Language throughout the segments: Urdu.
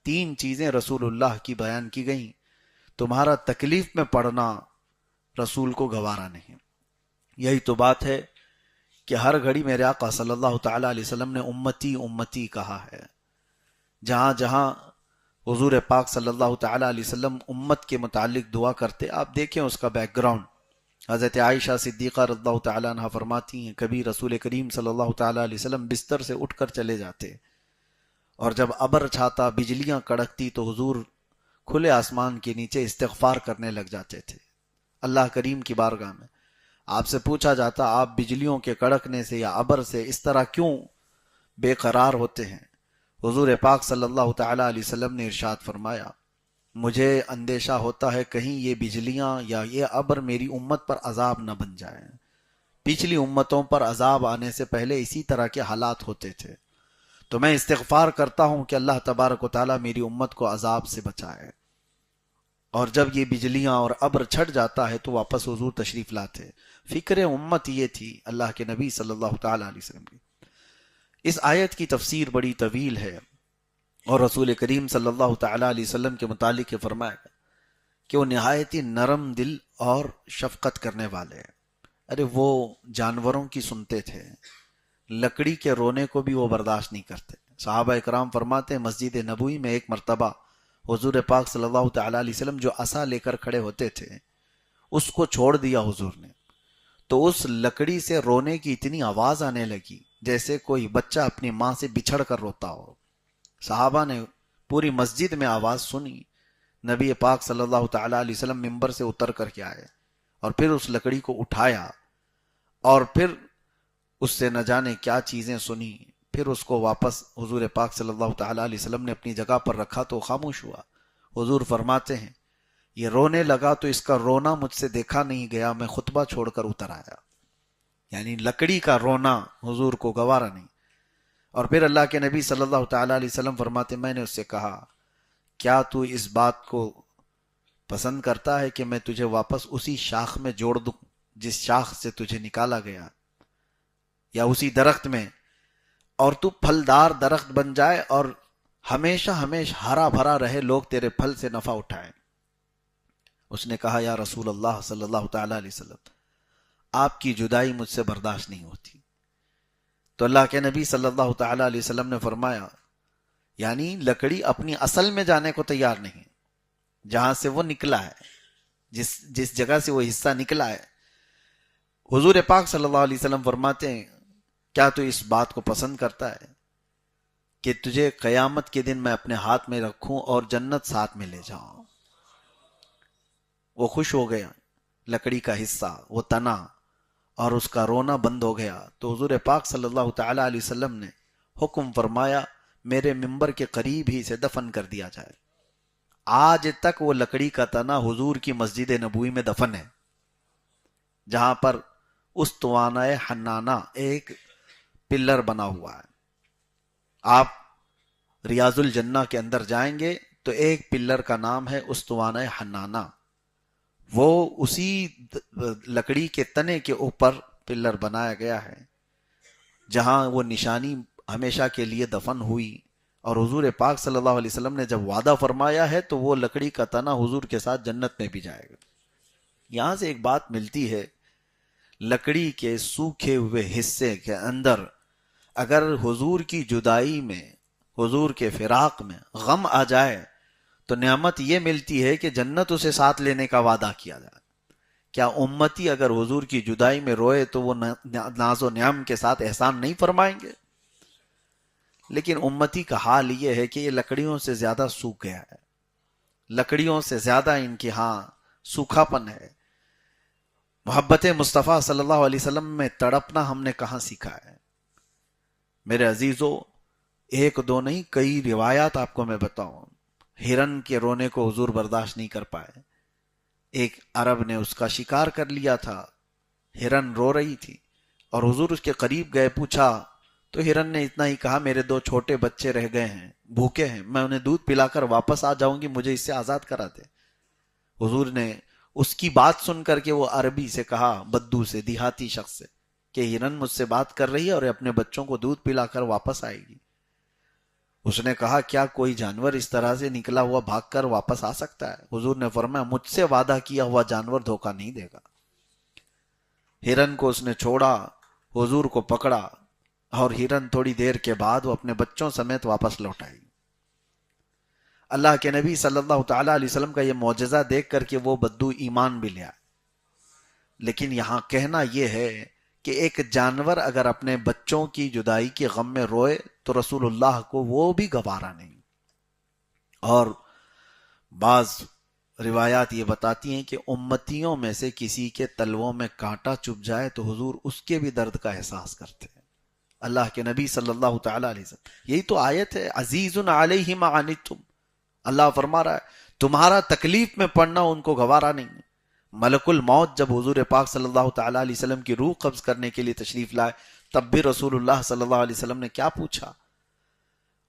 3 چیزیں رسول اللہ کی بیان کی گئیں، تمہارا تکلیف میں پڑنا رسول کو گوارا نہیں۔ یہی تو بات ہے کہ ہر گھڑی میرے آقا صلی اللہ تعالی علیہ وسلم نے امتی امتی کہا ہے۔ جہاں جہاں حضور پاک صلی اللہ تعالی علیہ وسلم امت کے متعلق دعا کرتے، آپ دیکھیں اس کا بیک گراؤنڈ۔ حضرت عائشہ صدیقہ رضی اللہ تعالیٰ عنہ فرماتی ہیں کبھی رسول کریم صلی اللہ تعالی علیہ وسلم بستر سے اٹھ کر چلے جاتے، اور جب ابر چھاتا، بجلیاں کڑکتی، تو حضور کھلے آسمان کے نیچے استغفار کرنے لگ جاتے تھے اللہ کریم کی بارگاہ میں۔ آپ سے پوچھا جاتا آپ بجلیوں کے کڑکنے سے یا ابر سے اس طرح کیوں بے قرار ہوتے ہیں؟ حضور پاک صلی اللہ تعالی علیہ وسلم نے ارشاد فرمایا مجھے اندیشہ ہوتا ہے کہیں یہ بجلیاں یا یہ ابر میری امت پر عذاب نہ بن جائیں۔ پچھلی امتوں پر عذاب آنے سے پہلے اسی طرح کے حالات ہوتے تھے، تو میں استغفار کرتا ہوں کہ اللہ تبارک و تعالیٰ میری امت کو عذاب سے بچائے۔ اور جب یہ بجلیاں اور ابر چھٹ جاتا ہے تو واپس حضور تشریف لاتے۔ فکر امت یہ تھی اللہ کے نبی صلی اللہ تعالی علیہ وسلم کی۔ اس آیت کی تفسیر بڑی طویل ہے، اور رسول کریم صلی اللہ تعالی علیہ وسلم کے متعلق یہ فرمایا کہ وہ نہایت ہی نرم دل اور شفقت کرنے والے ہیں۔ ارے وہ جانوروں کی سنتے تھے، لکڑی کے رونے کو بھی وہ برداشت نہیں کرتے۔ صحابہ اکرام فرماتے ہیں مسجد نبوی میں ایک مرتبہ حضور پاک صلی اللہ تعالی علیہ وسلم جو عصا لے کر کھڑے ہوتے تھے اس کو چھوڑ دیا حضور نے، تو اس لکڑی سے رونے کی اتنی آواز آنے لگی جیسے کوئی بچہ اپنی ماں سے بچھڑ کر روتا ہو۔ صحابہ نے پوری مسجد میں آواز سنی، نبی پاک صلی اللہ تعالی علیہ وسلم ممبر سے اتر کر کے آئے اور پھر اس لکڑی کو اٹھایا، اور پھر اس سے نہ جانے کیا چیزیں سنی، پھر اس کو واپس حضور پاک صلی اللہ تعالی علیہ وسلم نے اپنی جگہ پر رکھا تو خاموش ہوا۔ حضور فرماتے ہیں یہ رونے لگا تو اس کا رونا مجھ سے دیکھا نہیں گیا، میں خطبہ چھوڑ کر اتر آیا۔ یعنی لکڑی کا رونا حضور کو گوارا نہیں۔ اور پھر اللہ کے نبی صلی اللہ تعالی علیہ وسلم فرماتے میں نے اس سے کہا کیا تو اس بات کو پسند کرتا ہے کہ میں تجھے واپس اسی شاخ میں جوڑ دوں جس شاخ سے تجھے نکالا گیا، یا اسی درخت میں، اور تو پھلدار درخت بن جائے اور ہمیشہ ہمیشہ ہرا بھرا رہے، لوگ تیرے پھل سے نفع اٹھائیں؟ اس نے کہا یا رسول اللہ صلی اللہ تعالی علیہ وسلم آپ کی جدائی مجھ سے برداشت نہیں ہوتی۔ تو اللہ کے نبی صلی اللہ تعالی علیہ وسلم نے فرمایا یعنی لکڑی اپنی اصل میں جانے کو تیار نہیں، جہاں سے وہ نکلا ہے، جس جگہ سے وہ حصہ نکلا ہے۔ حضور پاک صلی اللہ علیہ وسلم فرماتے ہیں کیا تو اس بات کو پسند کرتا ہے کہ تجھے قیامت کے دن میں اپنے ہاتھ میں رکھوں اور جنت ساتھ میں لے جاؤں؟ وہ خوش ہو گیا، لکڑی کا حصہ وہ تنا اور اس کا رونا بند ہو گیا۔ تو حضور پاک صلی اللہ تعالی علیہ وسلم نے حکم فرمایا میرے ممبر کے قریب ہی سے دفن کر دیا جائے۔ آج تک وہ لکڑی کا تنا حضور کی مسجد نبوی میں دفن ہے، جہاں پر استوانہ حنانہ ایک پلر بنا ہوا ہے۔ آپ ریاض الجنہ کے اندر جائیں گے تو ایک پلر کا نام ہے استوانہ حنانہ، وہ اسی لکڑی کے تنے کے اوپر پلر بنایا گیا ہے جہاں وہ نشانی ہمیشہ کے لیے دفن ہوئی۔ اور حضور پاک صلی اللہ علیہ وسلم نے جب وعدہ فرمایا ہے تو وہ لکڑی کا تنا حضور کے ساتھ جنت میں بھی جائے گا۔ یہاں سے ایک بات ملتی ہے، لکڑی کے سوکھے ہوئے حصے کے اندر اگر حضور کی جدائی میں، حضور کے فراق میں غم آ جائے تو نعمت یہ ملتی ہے کہ جنت اسے ساتھ لینے کا وعدہ کیا جائے۔ کیا امتی اگر حضور کی جدائی میں روئے تو وہ ناز و نعم کے ساتھ احسان نہیں فرمائیں گے؟ لیکن امتی کا حال یہ ہے کہ یہ لکڑیوں سے زیادہ سوکھ گیا ہے، لکڑیوں سے زیادہ ان کی سوکھا پن ہے۔ محبت مصطفیٰ صلی اللہ علیہ وسلم میں تڑپنا ہم نے کہاں سیکھا ہے؟ میرے عزیزو، ایک دو نہیں کئی روایات آپ کو میں بتاؤں۔ ہرن کے رونے کو حضور برداشت نہیں کر پائے، ایک عرب نے اس کا شکار کر لیا تھا، ہرن رو رہی تھی اور حضور اس کے قریب گئے، پوچھا تو ہرن نے اتنا ہی کہا میرے 2 چھوٹے بچے رہ گئے ہیں، بھوکے ہیں، میں انہیں دودھ پلا کر واپس آ جاؤں گی، مجھے اس سے آزاد کرا دے۔ حضور نے اس کی بات سن کر کے وہ عربی سے کہا، بدو سے، دیہاتی شخص سے، کہ ہرن مجھ سے بات کر رہی ہے اور اپنے بچوں کو دودھ پلا کر واپس آئے گی۔ اس نے کہا کیا کوئی جانور اس طرح سے نکلا ہوا بھاگ کر واپس آ سکتا ہے؟ حضور نے فرمایا مجھ سے وعدہ کیا ہوا جانور دھوکہ نہیں دے گا۔ ہرن کو اس نے چھوڑا، حضور کو پکڑا، اور ہرن تھوڑی دیر کے بعد وہ اپنے بچوں سمیت واپس لوٹ آئی۔ اللہ کے نبی صلی اللہ تعالی علیہ وسلم کا یہ معجزہ دیکھ کر کے وہ بدو ایمان بھی لیا۔ لیکن یہاں کہنا یہ ہے کہ ایک جانور اگر اپنے بچوں کی جدائی کے غم میں روئے تو رسول اللہ کو وہ بھی گوارا نہیں۔ اور بعض روایات یہ بتاتی ہیں کہ امتیوں میں سے کسی کے تلووں میں کانٹا چبھ جائے تو حضور اس کے بھی درد کا احساس کرتے ہیں۔ اللہ کے نبی صلی اللہ تعالی علیہ وسلم، یہی تو آیت ہے، عزیز علیہ ما عنتم، اللہ فرما رہا ہے تمہارا تکلیف میں پڑنا ان کو گوارا نہیں۔ ملک الموت جب حضور پاک صلی اللہ تعالی علیہ وسلم کی روح قبض کرنے کے لیے تشریف لائے، تب بھی رسول اللہ صلی اللہ علیہ وسلم نے کیا پوچھا؟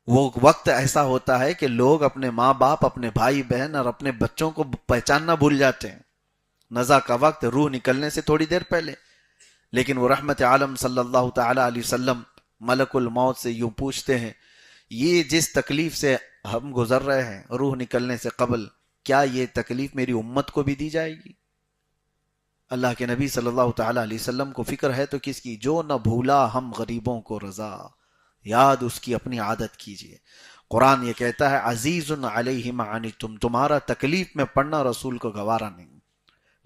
وہ وقت ایسا ہوتا ہے کہ لوگ اپنے ماں باپ، اپنے بھائی بہن اور اپنے بچوں کو پہچاننا بھول جاتے ہیں، نزع کا وقت، روح نکلنے سے تھوڑی دیر پہلے۔ لیکن وہ رحمت عالم صلی اللہ تعالی علیہ وسلم ملک الموت سے یوں پوچھتے ہیں، یہ جس تکلیف سے ہم گزر رہے ہیں روح نکلنے سے قبل، کیا یہ تکلیف میری امت کو بھی دی جائے گی؟ اللہ کے نبی صلی اللہ تعالی علیہ وسلم کو فکر ہے تو کس کی؟ جو نہ بھولا ہم غریبوں کو رضا، یاد اس کی اپنی عادت کیجئے۔ قرآن یہ کہتا ہے عزیز علیہ ما عنتم، تمہارا تکلیف میں پڑنا رسول کو گوارا نہیں۔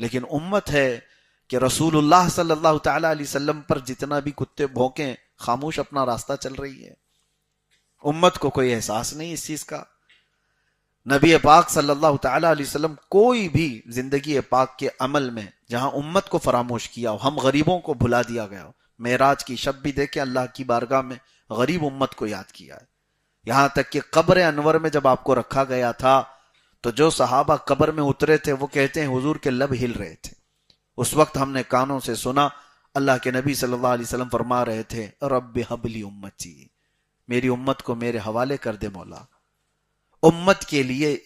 لیکن امت ہے کہ رسول اللہ صلی اللہ تعالی علیہ وسلم پر جتنا بھی کتے بھونکیں خاموش اپنا راستہ چل رہی ہے۔ امت کو کوئی احساس نہیں اس چیز کا۔ نبی پاک صلی اللہ تعالی علیہ وسلم کوئی بھی زندگی پاک کے عمل میں جہاں امت کو فراموش کیا ہو، ہم غریبوں کو بھلا دیا گیا ہو، معراج کی شب بھی دیکھیں اللہ کی بارگاہ میں غریب امت کو یاد کیا ہے۔ یہاں تک کہ قبر انور میں جب آپ کو رکھا گیا تھا تو جو صحابہ قبر میں اترے تھے وہ کہتے ہیں حضور کے لب ہل رہے تھے۔ اس وقت ہم نے کانوں سے سنا اللہ کے نبی صلی اللہ علیہ وسلم فرما رہے تھے رب حب لی امتی، میری امت کو میرے حوالے کر دے مولا۔ امت کے لیے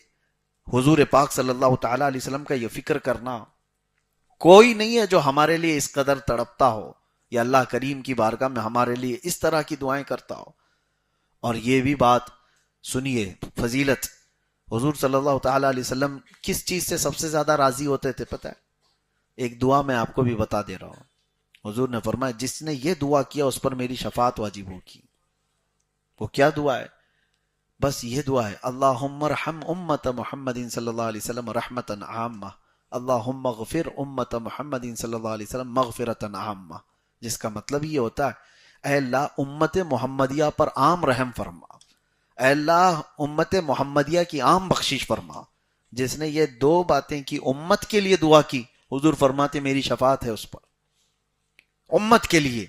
حضور پاک صلی اللہ تعالی علیہ وسلم کا یہ فکر کرنا، کوئی نہیں ہے جو ہمارے لیے اس قدر تڑپتا ہو یا اللہ کریم کی بارگاہ میں ہمارے لیے اس طرح کی دعائیں کرتا ہو۔ اور یہ بھی بات سنیے، فضیلت، حضور صلی اللہ تعالی علیہ وسلم کس چیز سے سب سے زیادہ راضی ہوتے تھے پتہ ہے؟ ایک دعا میں آپ کو بھی بتا دے رہا ہوں۔ حضور نے فرمایا جس نے یہ دعا کیا اس پر میری شفاعت واجب ہوگی۔ وہ کیا دعا ہے؟ بس یہ دعا ہے، اللہم ارحم امت محمد صلی اللہ علیہ وسلم رحمتا عامہ، اللہم اغفر امت محمد صلی اللہ علیہ وسلم مغفرتا عامہ، جس کا مطلب یہ ہوتا ہے اے اللہ امت محمدیہ پر عام رحم فرما، اے اللہ امت محمدیہ کی عام بخشش فرما۔ جس نے یہ دو باتیں کی، امت کے لیے دعا کی، حضور فرماتے میری شفاعت ہے اس پر، امت کے لیے۔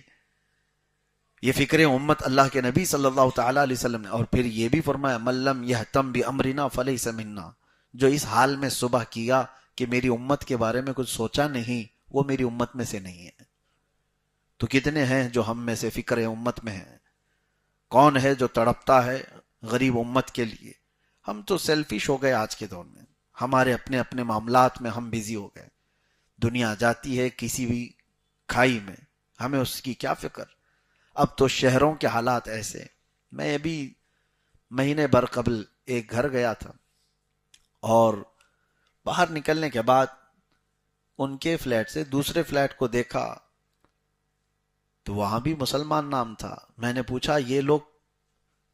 یہ فکر امت اللہ کے نبی صلی اللہ تعالی علیہ وسلم نے، اور پھر یہ بھی فرمایا من لم یہتم بامرنا فلیس منا، جو اس حال میں صبح کیا کہ میری امت کے بارے میں کچھ سوچا نہیں، وہ میری امت میں سے نہیں ہے۔ تو کتنے ہیں جو ہم میں سے فکر امت میں ہیں؟ کون ہے جو تڑپتا ہے غریب امت کے لیے؟ ہم تو سیلفش ہو گئے آج کے دور میں، ہمارے اپنے اپنے معاملات میں ہم بزی ہو گئے۔ دنیا جاتی ہے کسی بھی کھائی میں، ہمیں اس کی کیا فکر۔ اب تو شہروں کے حالات ایسے، میں ابھی مہینے بھر قبل ایک گھر گیا تھا اور باہر نکلنے کے بعد ان کے فلیٹ سے دوسرے فلیٹ کو دیکھا تو وہاں بھی مسلمان نام تھا۔ میں نے پوچھا یہ لوگ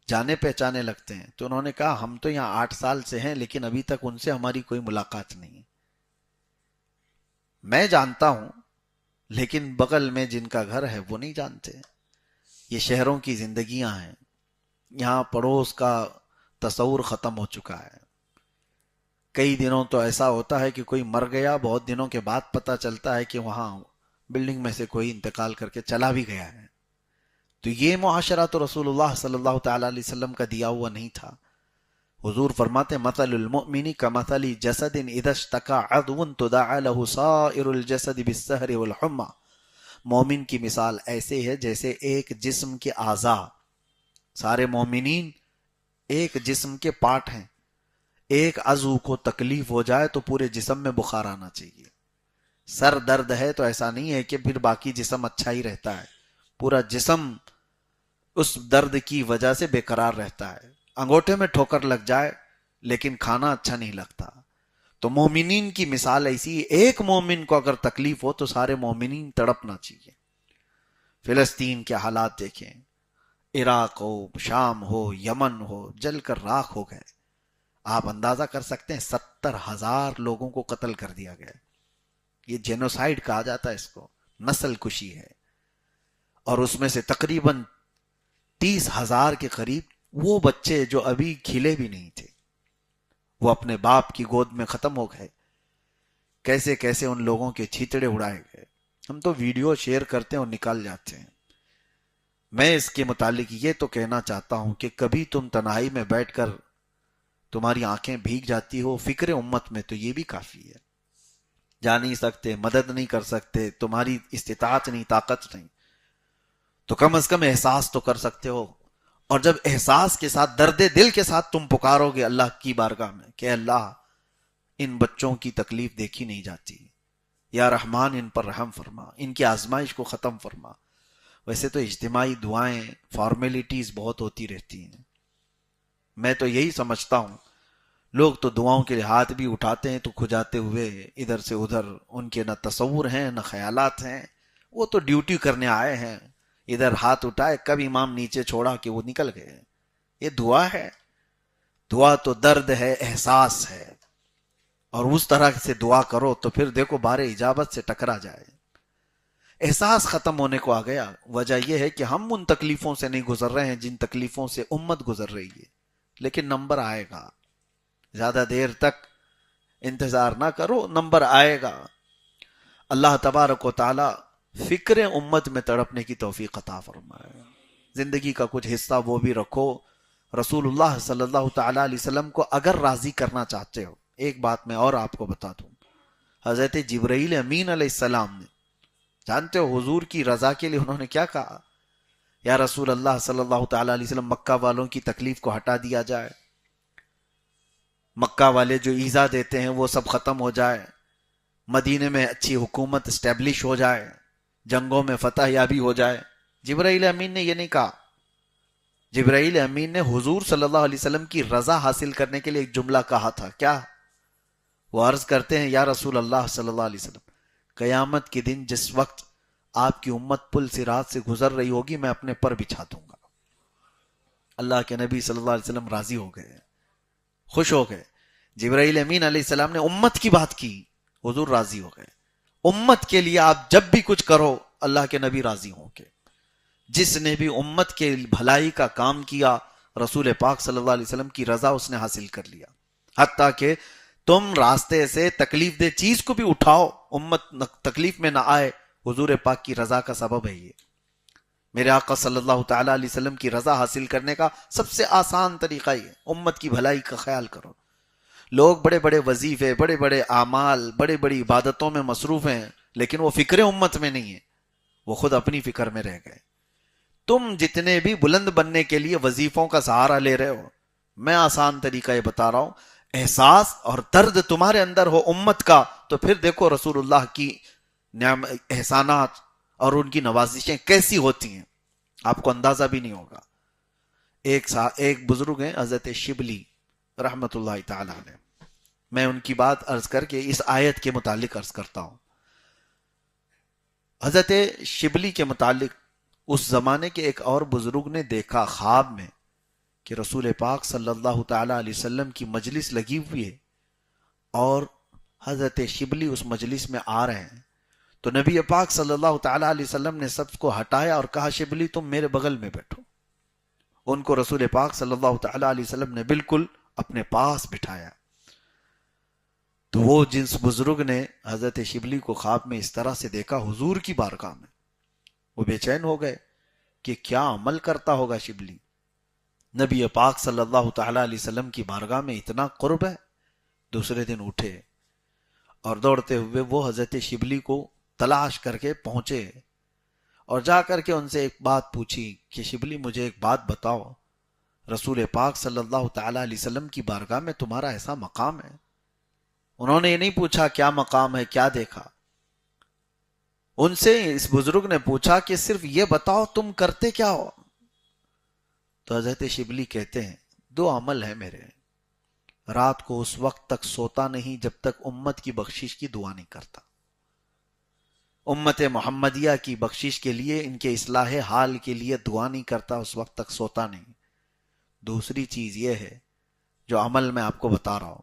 جانے پہچانے لگتے ہیں؟ تو انہوں نے کہا ہم تو یہاں 8 سال سے ہیں لیکن ابھی تک ان سے ہماری کوئی ملاقات نہیں۔ میں جانتا ہوں لیکن بغل میں جن کا گھر ہے وہ نہیں جانتے۔ یہ شہروں کی زندگیاں ہیں، یہاں پڑوس کا تصور ختم ہو چکا ہے۔ کئی دنوں تو ایسا ہوتا ہے کہ کوئی مر گیا، بہت دنوں کے بعد پتہ چلتا ہے کہ وہاں بلڈنگ میں سے کوئی انتقال کر کے چلا بھی گیا ہے۔ تو یہ معاشرہ تو رسول اللہ صلی اللہ تعالی علیہ وسلم کا دیا ہوا نہیں تھا۔ حضور فرماتے مثل المؤمن کمثل جسد اذا اشتكى عضو تداعى له سائر الجسد بالسهر والحمى، مومن کی مثال ایسے ہے جیسے ایک جسم کے اعضاء، سارے مومنین ایک جسم کے پارٹ ہیں، ایک عضو کو تکلیف ہو جائے تو پورے جسم میں بخار آنا چاہیے۔ سر درد ہے تو ایسا نہیں ہے کہ پھر باقی جسم اچھا ہی رہتا ہے، پورا جسم اس درد کی وجہ سے بے قرار رہتا ہے۔ انگوٹھے میں ٹھوکر لگ جائے لیکن کھانا اچھا نہیں لگتا. تو مومنین کی مثال ایسی ہے، ایک مومن کو اگر تکلیف ہو تو سارے مومنین تڑپنا چاہیے. فلسطین کے حالات دیکھیں، عراق ہو، شام ہو، یمن ہو، جل کر راکھ ہو گئے. آپ اندازہ کر سکتے ہیں 70,000 لوگوں کو قتل کر دیا گیا. یہ جینوسائیڈ کہا جاتا ہے اس کو، نسل کشی ہے. اور اس میں سے تقریباً 30,000 کے قریب وہ بچے جو ابھی کھلے بھی نہیں تھے وہ اپنے باپ کی گود میں ختم ہو گئے. کیسے کیسے ان لوگوں کے چھیتڑے اڑائے گئے. ہم تو ویڈیو شیئر کرتے ہیں اور نکال جاتے ہیں. میں اس کے متعلق یہ تو کہنا چاہتا ہوں کہ کبھی تم تنہائی میں بیٹھ کر تمہاری آنکھیں بھیگ جاتی ہو فکر امت میں تو یہ بھی کافی ہے. جا نہیں سکتے، مدد نہیں کر سکتے، تمہاری استطاعت نہیں، طاقت نہیں، تو کم از کم احساس تو کر سکتے ہو. اور جب احساس کے ساتھ، درد دل کے ساتھ تم پکارو گے اللہ کی بارگاہ میں کہ اللہ ان بچوں کی تکلیف دیکھی نہیں جاتی، یا رحمان ان پر رحم فرما، ان کی آزمائش کو ختم فرما. ویسے تو اجتماعی دعائیں، فارمیلٹیز بہت ہوتی رہتی ہیں. میں تو یہی سمجھتا ہوں لوگ تو دعاؤں کے لیے ہاتھ بھی اٹھاتے ہیں تو کھجاتے ہوئے ادھر سے ادھر، ان کے نہ تصور ہیں نہ خیالات ہیں. وہ تو ڈیوٹی کرنے آئے ہیں، ادھر ہاتھ اٹھائے، کب امام نیچے چھوڑا کہ وہ نکل گئے. یہ دعا ہے؟ دعا تو درد ہے، احساس ہے. اور اس طرح سے دعا کرو تو پھر دیکھو بارے اجابت سے ٹکرا جائے. احساس ختم ہونے کو آ گیا. وجہ یہ ہے کہ ہم ان تکلیفوں سے نہیں گزر رہے ہیں جن تکلیفوں سے امت گزر رہی ہے. لیکن نمبر آئے گا، زیادہ دیر تک انتظار نہ کرو، نمبر آئے گا. اللہ تبارک و تعالی فکر امت میں تڑپنے کی توفیق عطا فرمائے. زندگی کا کچھ حصہ وہ بھی رکھو. رسول اللہ صلی اللہ تعالی علیہ وسلم کو اگر راضی کرنا چاہتے ہو، ایک بات میں اور آپ کو بتا دوں، حضرت جبرائیل امین علیہ السلام نے، جانتے ہو حضور کی رضا کے لیے انہوں نے کیا کہا؟ یا رسول اللہ صلی اللہ تعالی علیہ وسلم، مکہ والوں کی تکلیف کو ہٹا دیا جائے، مکہ والے جو ایذا دیتے ہیں وہ سب ختم ہو جائے، مدینے میں اچھی حکومت اسٹیبلش ہو جائے، جنگوں میں فتح یابی ہو جائے. جبرائیل امین نے یہ نہیں کہا. جبرائیل امین نے حضور صلی اللہ علیہ وسلم کی رضا حاصل کرنے کے لیے ایک جملہ کہا تھا. کیا؟ وہ عرض کرتے ہیں، یا رسول اللہ صلی اللہ علیہ وسلم، قیامت کے دن جس وقت آپ کی امت پل صراط سے گزر رہی ہوگی میں اپنے پر بچھا دوں گا. اللہ کے نبی صلی اللہ علیہ وسلم راضی ہو گئے، خوش ہو گئے. جبرائیل امین علیہ السلام نے امت کی بات کی، حضور راضی ہو گئے. امت کے لیے آپ جب بھی کچھ کرو اللہ کے نبی راضی ہوں گے. جس نے بھی امت کے بھلائی کا کام کیا رسول پاک صلی اللہ علیہ وسلم کی رضا اس نے حاصل کر لیا. حتیٰ کہ تم راستے سے تکلیف دہ چیز کو بھی اٹھاؤ، امت تکلیف میں نہ آئے، حضور پاک کی رضا کا سبب ہے. یہ میرے آقا صلی اللہ تعالی علیہ وسلم کی رضا حاصل کرنے کا سب سے آسان طریقہ یہ، امت کی بھلائی کا خیال کرو. لوگ بڑے بڑے وظیفے، بڑے بڑے اعمال، بڑے بڑی عبادتوں میں مصروف ہیں، لیکن وہ فکر امت میں نہیں ہے، وہ خود اپنی فکر میں رہ گئے. تم جتنے بھی بلند بننے کے لیے وظیفوں کا سہارا لے رہے ہو، میں آسان طریقہ یہ بتا رہا ہوں، احساس اور درد تمہارے اندر ہو امت کا، تو پھر دیکھو رسول اللہ کی احسانات اور ان کی نوازشیں کیسی ہوتی ہیں، آپ کو اندازہ بھی نہیں ہوگا. ایک بزرگ ہیں حضرت شبلی رحمت اللہ تعالی علیہ، میں ان کی بات عرض کر کے اس آیت کے متعلق عرض کرتا ہوں. حضرت شبلی کے متعلق اس زمانے کے ایک اور بزرگ نے دیکھا خواب میں کہ رسول پاک صلی اللہ تعالی علیہ وسلم کی مجلس لگی ہوئی ہے اور حضرت شبلی اس مجلس میں آ رہے ہیں. تو نبی پاک صلی اللہ تعالی علیہ وسلم نے سب کو ہٹایا اور کہا شبلی تم میرے بغل میں بیٹھو. ان کو رسول پاک صلی اللہ تعالی علیہ وسلم نے بالکل اپنے پاس بٹھایا. تو وہ جنس بزرگ نے حضرت شبلی کو خواب میں اس طرح سے دیکھا حضور کی بارگاہ میں، وہ بے چین ہو گئے کہ کیا عمل کرتا ہوگا شبلی. نبی پاک صلی اللہ تعالی علیہ وسلم کی بارگاہ میں اتنا قرب ہے. دوسرے دن اٹھے اور دوڑتے ہوئے وہ حضرت شبلی کو تلاش کر کے پہنچے اور جا کر کے ان سے ایک بات پوچھی کہ شبلی مجھے ایک بات بتاؤ، رسول پاک صلی اللہ تعالی علیہ وسلم کی بارگاہ میں تمہارا ایسا مقام ہے. انہوں نے یہ نہیں پوچھا کیا مقام ہے، کیا دیکھا. ان سے اس بزرگ نے پوچھا کہ صرف یہ بتاؤ تم کرتے کیا ہو. تو حضرت شبلی کہتے ہیں دو عمل ہے میرے، رات کو اس وقت تک سوتا نہیں جب تک امت کی بخشش کی دعا نہیں کرتا، امت محمدیہ کی بخشش کے لیے، ان کے اصلاح حال کے لیے دعا نہیں کرتا، اس وقت تک سوتا نہیں۔ دوسری چیز یہ ہے جو عمل میں آپ کو بتا رہا ہوں،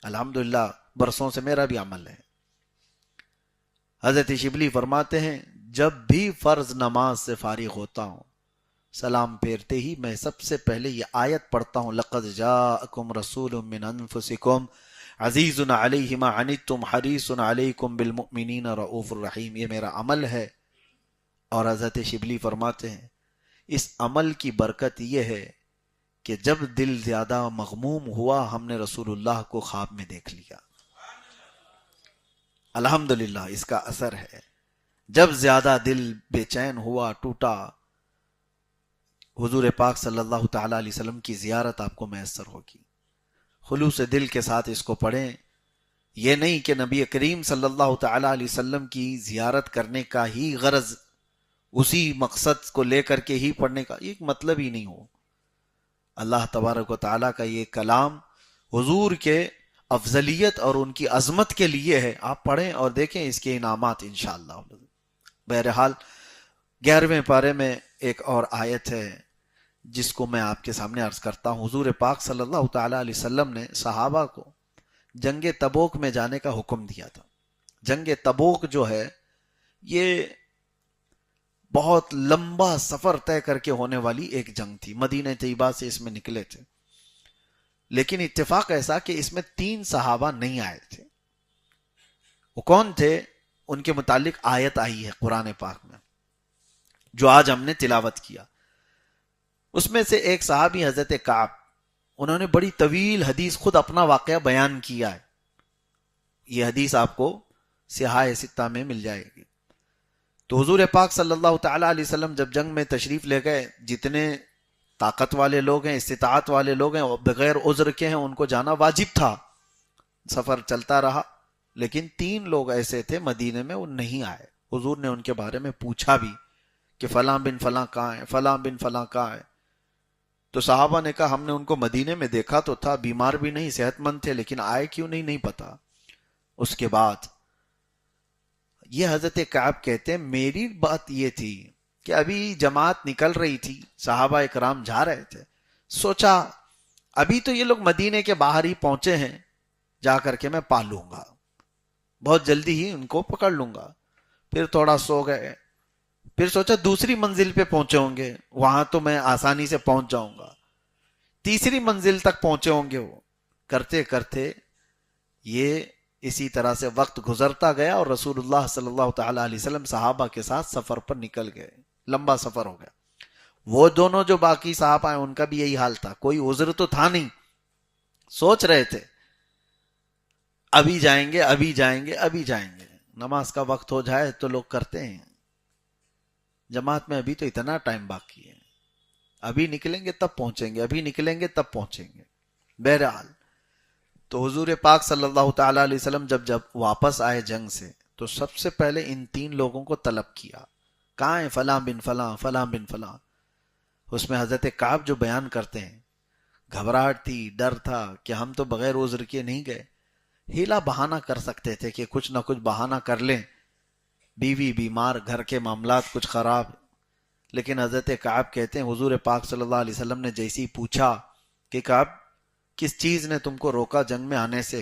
الحمدللہ برسوں سے میرا بھی عمل ہے۔ حضرت شبلی فرماتے ہیں جب بھی فرض نماز سے فارغ ہوتا ہوں، سلام پھیرتے ہی میں سب سے پہلے یہ آیت پڑھتا ہوں، لقد جاءکم رسول من انفسکم عزیز علیہ ما عنتم حریص علیکم بالمؤمنین رؤوف الرحیم۔ یہ میرا عمل ہے۔ اور حضرت شبلی فرماتے ہیں اس عمل کی برکت یہ ہے کہ جب دل زیادہ مغموم ہوا ہم نے رسول اللہ کو خواب میں دیکھ لیا۔ الحمدللہ اس کا اثر ہے۔ جب زیادہ دل بے چین ہوا، ٹوٹا، حضور پاک صلی اللہ تعالی علیہ وسلم کی زیارت آپ کو میسر ہوگی۔ خلوص دل کے ساتھ اس کو پڑھیں۔ یہ نہیں کہ نبی کریم صلی اللہ تعالی علیہ وسلم کی زیارت کرنے کا ہی غرض، اسی مقصد کو لے کر کے ہی پڑھنے کا ایک مطلب ہی نہیں ہو۔ اللہ تبارک و تعالیٰ کا یہ کلام حضور کے افضلیت اور ان کی عظمت کے لیے ہے، آپ پڑھیں اور دیکھیں اس کے انعامات انشاءاللہ۔ بہرحال 11ویں پارے میں ایک اور آیت ہے جس کو میں آپ کے سامنے عرض کرتا ہوں۔ حضور پاک صلی اللہ تعالی علیہ وسلم نے صحابہ کو جنگ تبوک میں جانے کا حکم دیا تھا۔ جنگ تبوک جو ہے یہ بہت لمبا سفر طے کر کے ہونے والی ایک جنگ تھی، مدینہ طیبہ سے اس میں نکلے تھے، لیکن اتفاق ایسا کہ اس میں 3 صحابہ نہیں آئے تھے۔ وہ کون تھے؟ ان کے متعلق آیت آئی ہے قرآن پاک میں جو آج ہم نے تلاوت کیا۔ اس میں سے ایک صحابی حضرت کعب، انہوں نے بڑی طویل حدیث خود اپنا واقعہ بیان کیا ہے۔ یہ حدیث آپ کو سیاہ ستہ میں مل جائے گی۔ تو حضور پاک صلی اللہ تعالی علیہ وسلم جب جنگ میں تشریف لے گئے، جتنے طاقت والے لوگ ہیں، استطاعت والے لوگ ہیں، بغیر عذر کے ہیں، ان کو جانا واجب تھا۔ سفر چلتا رہا، لیکن 3 لوگ ایسے تھے مدینے میں وہ نہیں آئے۔ حضور نے ان کے بارے میں پوچھا بھی کہ فلاں بن فلاں کہاں ہے، فلاں بن فلاں کہاں ہے؟ تو صحابہ نے کہا ہم نے ان کو مدینے میں دیکھا تو تھا، بیمار بھی نہیں، صحت مند تھے، لیکن آئے کیوں نہیں پتا۔ اس کے بعد یہ حضرت کعب کہتے ہیں میری بات یہ تھی کہ ابھی جماعت نکل رہی تھی، صحابہ اکرام جا رہے تھے، سوچا ابھی تو یہ لوگ مدینے کے باہر ہی پہنچے ہیں، جا کر کے میں پا لوں گا، بہت جلدی ہی ان کو پکڑ لوں گا۔ پھر تھوڑا سو گئے، پھر سوچا دوسری منزل پہ پہنچے ہوں گے، وہاں تو میں آسانی سے پہنچ جاؤں گا۔ تیسری منزل تک پہنچے ہوں گے، وہ کرتے کرتے یہ اسی طرح سے وقت گزرتا گیا اور رسول اللہ صلی اللہ تعالی علیہ وسلم صحابہ کے ساتھ سفر پر نکل گئے۔ لمبا سفر ہو گیا۔ وہ دونوں جو باقی صحابہ ہیں ان کا بھی یہی حال تھا، کوئی عذر تو تھا نہیں، سوچ رہے تھے ابھی جائیں گے، ابھی جائیں گے، ابھی جائیں گے، نماز کا وقت ہو جائے تو لوگ کرتے ہیں، جماعت میں ابھی تو اتنا ٹائم باقی ہے، ابھی نکلیں گے تب پہنچیں گے، ابھی نکلیں گے تب پہنچیں گے۔ بہرحال تو حضور پاک صلی اللہ تعالی علیہ وسلم جب واپس آئے جنگ سے تو سب سے پہلے ان 3 لوگوں کو طلب کیا، کہاں ہیں؟ فلاں بن فلاں، فلاں بن فلاں۔ اس میں حضرت کعب جو بیان کرتے ہیں گھبراہٹ تھی، ڈر تھا کہ ہم تو بغیر عذر کے نہیں گئے، ہیلا بہانہ کر سکتے تھے کہ کچھ نہ کچھ بہانہ کر لیں، بیوی بیمار، گھر کے معاملات کچھ خراب، لیکن حضرت کعب کہتے ہیں حضور پاک صلی اللہ علیہ وسلم نے جیسے ہی پوچھا کہ کعب کس چیز نے تم کو روکا جنگ میں آنے سے،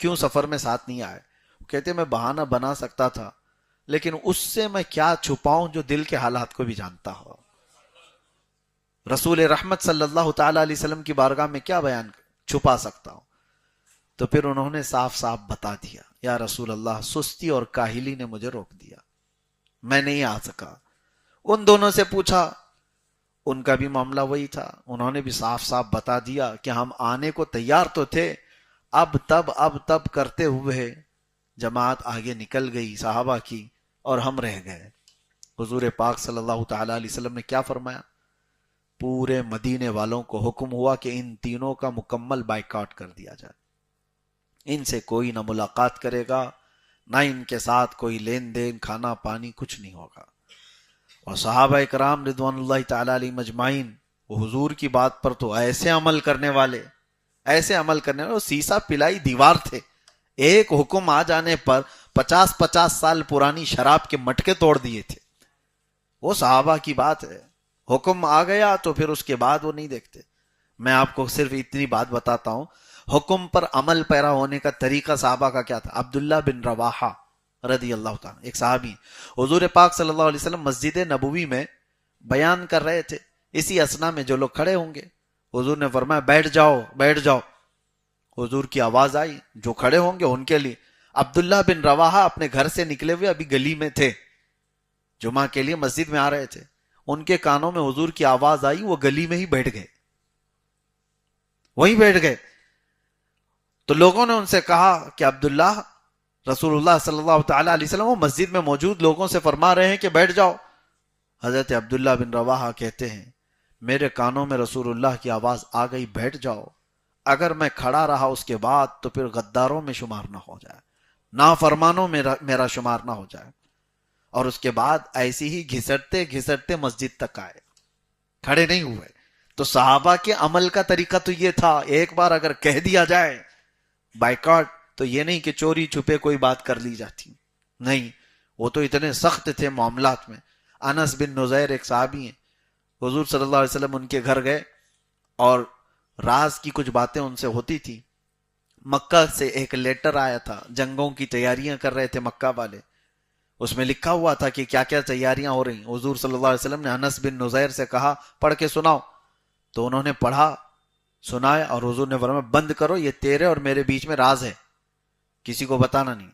کیوں سفر میں ساتھ نہیں آئے؟ کہتے میں بہانہ بنا سکتا تھا، لیکن اس سے میں کیا چھپاؤں جو دل کے حالات کو بھی جانتا ہو۔ رسول رحمت صلی اللہ تعالی علیہ وسلم کی بارگاہ میں کیا بیان چھپا سکتا ہوں؟ تو پھر انہوں نے صاف صاف بتا دیا، یا رسول اللہ سستی اور کاہلی نے مجھے روک دیا، میں نہیں آ سکا۔ ان دونوں سے پوچھا، ان کا بھی معاملہ وہی تھا، انہوں نے بھی صاف صاف بتا دیا کہ ہم آنے کو تیار تو تھے، اب تب کرتے ہوئے جماعت آگے نکل گئی صحابہ کی اور ہم رہ گئے۔ حضور پاک صلی اللہ تعالی علیہ وسلم نے کیا فرمایا؟ پورے مدینے والوں کو حکم ہوا کہ ان تینوں کا مکمل بائیکاٹ کر دیا جائے، ان سے کوئی نہ ملاقات کرے گا، نہ ان کے ساتھ کوئی لین دین، کھانا پانی کچھ نہیں ہوگا۔ اور صحابہ اکرام رضوان اللہ تعالی علیہ مجمعین حضور کی بات پر تو ایسے عمل کرنے والے وہ سیسا پلائی دیوار تھے. ایک حکم آ جانے پر 50 سال پرانی شراب کے مٹکے توڑ دیے تھے. وہ صحابہ کی بات ہے. حکم آ گیا تو پھر اس کے بعد وہ نہیں دیکھتے. میں آپ کو صرف اتنی بات بتاتا ہوں، حکم پر عمل پیرا ہونے کا طریقہ صحابہ کا کیا تھا. عبداللہ بن رواحہ رضی اللہ تعالیٰ، ایک صحابی، حضور پاک صلی اللہ علیہ وسلم مسجد نبوی میں بیان کر رہے تھے. اسی اسنا میں جو لوگ کھڑے ہوں گے، حضور نے فرمایا بیٹھ جاؤ بیٹھ جاؤ. حضور کی آواز آئی، جو کھڑے ہوں گے ان کے لیے. عبداللہ بن رواحہ اپنے گھر سے نکلے ہوئے ابھی گلی میں تھے، جمعہ کے لیے مسجد میں آ رہے تھے. ان کے کانوں میں حضور کی آواز آئی، وہ گلی میں ہی بیٹھ گئے، وہیں بیٹھ گئے. تو لوگوں نے ان سے کہا کہ عبداللہ، رسول اللہ صلی اللہ تعالی علیہ وسلم وہ مسجد میں موجود لوگوں سے فرما رہے ہیں کہ بیٹھ جاؤ. حضرت عبداللہ بن رواحہ کہتے ہیں میرے کانوں میں رسول اللہ کی آواز آ گئی بیٹھ جاؤ. اگر میں کھڑا رہا اس کے بعد تو پھر غداروں میں شمار نہ ہو جائے، نافرمانوں میں میرا شمار نہ ہو جائے. اور اس کے بعد ایسی ہی گھسٹتے گھسٹتے مسجد تک آئے، کھڑے نہیں ہوئے. تو صحابہ کے عمل کا طریقہ تو یہ تھا، ایک بار اگر کہہ دیا جائے بائیکاٹ، تو یہ نہیں کہ چوری چھپے کوئی بات کر لی جاتی، نہیں. وہ تو اتنے سخت تھے معاملات میں. انس بن نزیر ایک صحابی ہیں، حضور صلی اللہ علیہ وسلم ان کے گھر گئے اور راز کی کچھ باتیں ان سے ہوتی تھی. مکہ سے ایک لیٹر آیا تھا، جنگوں کی تیاریاں کر رہے تھے مکہ والے. اس میں لکھا ہوا تھا کہ کیا کیا تیاریاں ہو رہی. حضور صلی اللہ علیہ وسلم نے انس بن نزیر سے کہا پڑھ کے سناؤ. تو انہوں نے پڑھا، سنایا، اور حضور نے فرمایا بند کرو، یہ تیرے اور میرے بیچ میں راز ہے، کسی کو بتانا نہیں.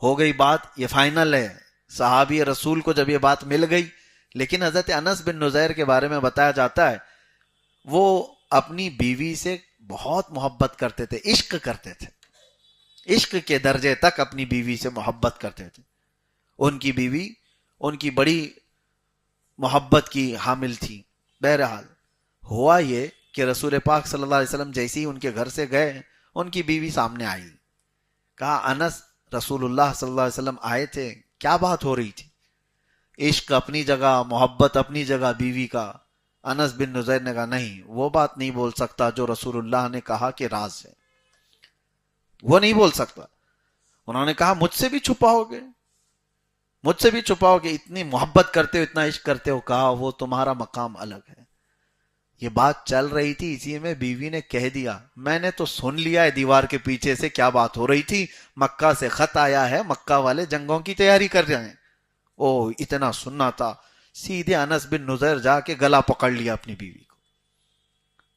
ہو گئی بات، یہ فائنل ہے. صحابی رسول کو جب یہ بات مل گئی، لیکن حضرت انس بن نزیر کے بارے میں بتایا جاتا ہے وہ اپنی بیوی سے بہت محبت کرتے تھے، عشق کرتے تھے، عشق کے درجے تک اپنی بیوی سے محبت کرتے تھے. ان کی بیوی ان کی بڑی محبت کی حامل تھی. بہرحال ہوا یہ کہ رسول پاک صلی اللہ علیہ وسلم جیسے ہی ان کے گھر سے گئے، ان کی بیوی سامنے آئی. کہا انس، رسول اللہ صلی اللہ علیہ وسلم آئے تھے، کیا بات ہو رہی تھی؟ عشق اپنی جگہ، محبت اپنی جگہ بیوی کا. انس بن نزیر نے کہا نہیں، وہ بات نہیں بول سکتا جو رسول اللہ نے کہا کہ راز ہے، وہ نہیں بول سکتا. انہوں نے کہا مجھ سے بھی چھپاؤ گے، مجھ سے بھی چھپاؤ گے؟ اتنی محبت کرتے ہو، اتنا عشق کرتے ہو. کہا وہ تمہارا مقام الگ ہے. یہ بات چل رہی تھی، اسی میں بیوی نے کہہ دیا میں نے تو سن لیا ہے دیوار کے پیچھے سے کیا بات ہو رہی تھی، مکہ سے خط آیا ہے، مکہ والے جنگوں کی تیاری کر رہے ہیں. او اتنا سننا تھا. سیدھے انس بن نزیر جا کے گلا پکڑ لیا اپنی بیوی کو،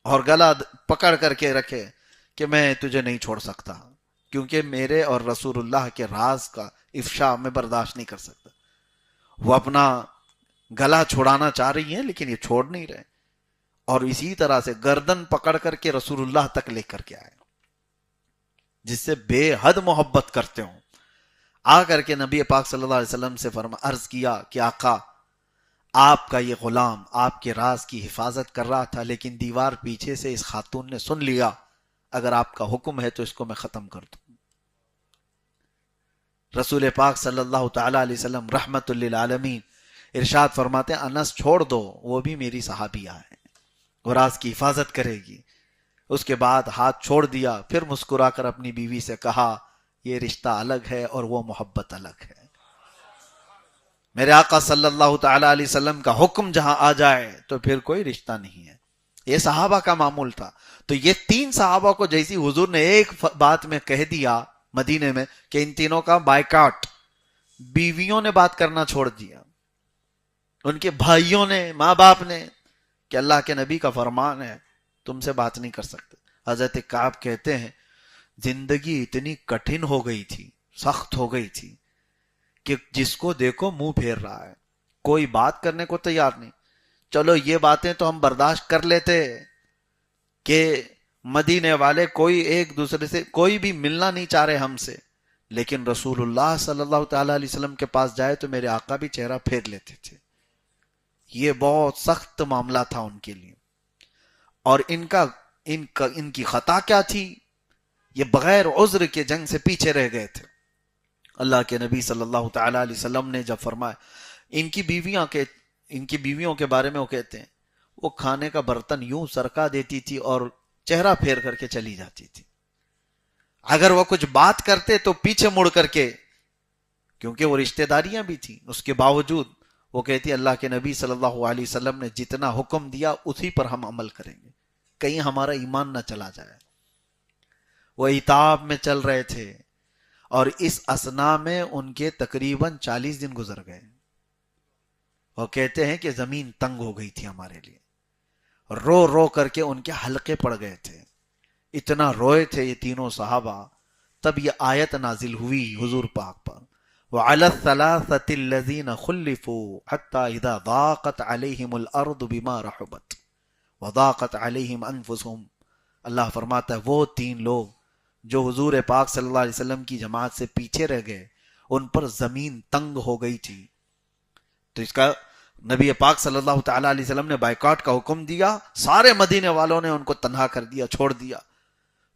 اور گلا پکڑ کر کے رکھے کہ میں تجھے نہیں چھوڑ سکتا، کیونکہ میرے اور رسول اللہ کے راز کا افشا میں برداشت نہیں کر سکتا. وہ اپنا گلا چھوڑانا چاہ رہی ہیں لیکن یہ چھوڑ نہیں رہے، اور اسی طرح سے گردن پکڑ کر کے رسول اللہ تک لے کر کے آئے، جس سے بے حد محبت کرتے ہوں. آ کر کے نبی پاک صلی اللہ علیہ وسلم سے عرض کیا کہ آقا، آپ کا یہ غلام آپ کے راز کی حفاظت کر رہا تھا، لیکن دیوار پیچھے سے اس خاتون نے سن لیا، اگر آپ کا حکم ہے تو اس کو میں ختم کر دوں. رسول پاک صلی اللہ تعالی علیہ وسلم رحمت للعالمین ارشاد فرماتے ہیں انس چھوڑ دو، وہ بھی میری صحابیہ ہے، وہ راز کی حفاظت کرے گی. اس کے بعد ہاتھ چھوڑ دیا، پھر مسکرا کر اپنی بیوی سے کہا یہ رشتہ الگ ہے اور وہ محبت الگ ہے. میرے آقا صلی اللہ تعالی علیہ وسلم کا حکم جہاں آ جائے تو پھر کوئی رشتہ نہیں ہے. یہ صحابہ کا معمول تھا. تو یہ تین صحابہ کو جیسی حضور نے ایک بات میں کہہ دیا مدینے میں کہ ان تینوں کا بائیکاٹ، بیویوں نے بات کرنا چھوڑ دیا، ان کے بھائیوں نے، ماں باپ نے، کہ اللہ کے نبی کا فرمان ہے تم سے بات نہیں کر سکتے. حضرت کعب کہتے ہیں زندگی اتنی کٹھن ہو گئی تھی، سخت ہو گئی تھی کہ جس کو دیکھو منہ پھیر رہا ہے، کوئی بات کرنے کو تیار نہیں. چلو یہ باتیں تو ہم برداشت کر لیتے کہ مدینے والے کوئی ایک دوسرے سے کوئی بھی ملنا نہیں چاہ رہے ہم سے، لیکن رسول اللہ صلی اللہ تعالی علیہ وسلم کے پاس جائے تو میرے آقا بھی چہرہ پھیر لیتے تھے. یہ بہت سخت معاملہ تھا ان کے لیے. اور ان کی خطا کیا تھی؟ یہ بغیر عذر کے جنگ سے پیچھے رہ گئے تھے. اللہ کے نبی صلی اللہ تعالی علیہ وسلم نے جب فرمایا ان کی بیویوں کے بارے میں، وہ کہتے ہیں وہ کھانے کا برتن یوں سرکا دیتی تھی اور چہرہ پھیر کر کے چلی جاتی تھی. اگر وہ کچھ بات کرتے تو پیچھے مڑ کر کے، کیونکہ وہ رشتہ داریاں بھی تھیں، اس کے باوجود وہ کہتی اللہ کے نبی صلی اللہ علیہ وسلم نے جتنا حکم دیا اسی پر ہم عمل کریں گے، کہیں ہمارا ایمان نہ چلا جائے. وہ عتاب میں چل رہے تھے اور اس اثنا میں ان کے تقریباً 40 دن گزر گئے. وہ کہتے ہیں کہ زمین تنگ ہو گئی تھی ہمارے لیے، رو رو کر کے ان کے حلقے پڑ گئے تھے، اتنا روئے تھے یہ تینوں صحابہ. تب یہ آیت نازل ہوئی حضور پاک پر، وَعَلَى الثَّلَاثَةِ الَّذِينَ خُلِّفُوا حَتَّى إِذَا ضَاقَتْ عَلَيْهِمُ الْأَرْضُ بِمَا رَحُبَتْ وَضَاقَتْ عَلَيْهِمْ أَنفُسُهُمْ. اللہ فرماتا ہے وہ 3 لوگ جو حضور پاک صلی اللہ علیہ وسلم کی جماعت سے پیچھے رہ گئے، ان پر زمین تنگ ہو گئی تھی. تو اس کا نبی پاک صلی اللہ تعالی علیہ وسلم نے بائیکاٹ کا حکم دیا، سارے مدینے والوں نے ان کو تنہا کر دیا، چھوڑ دیا.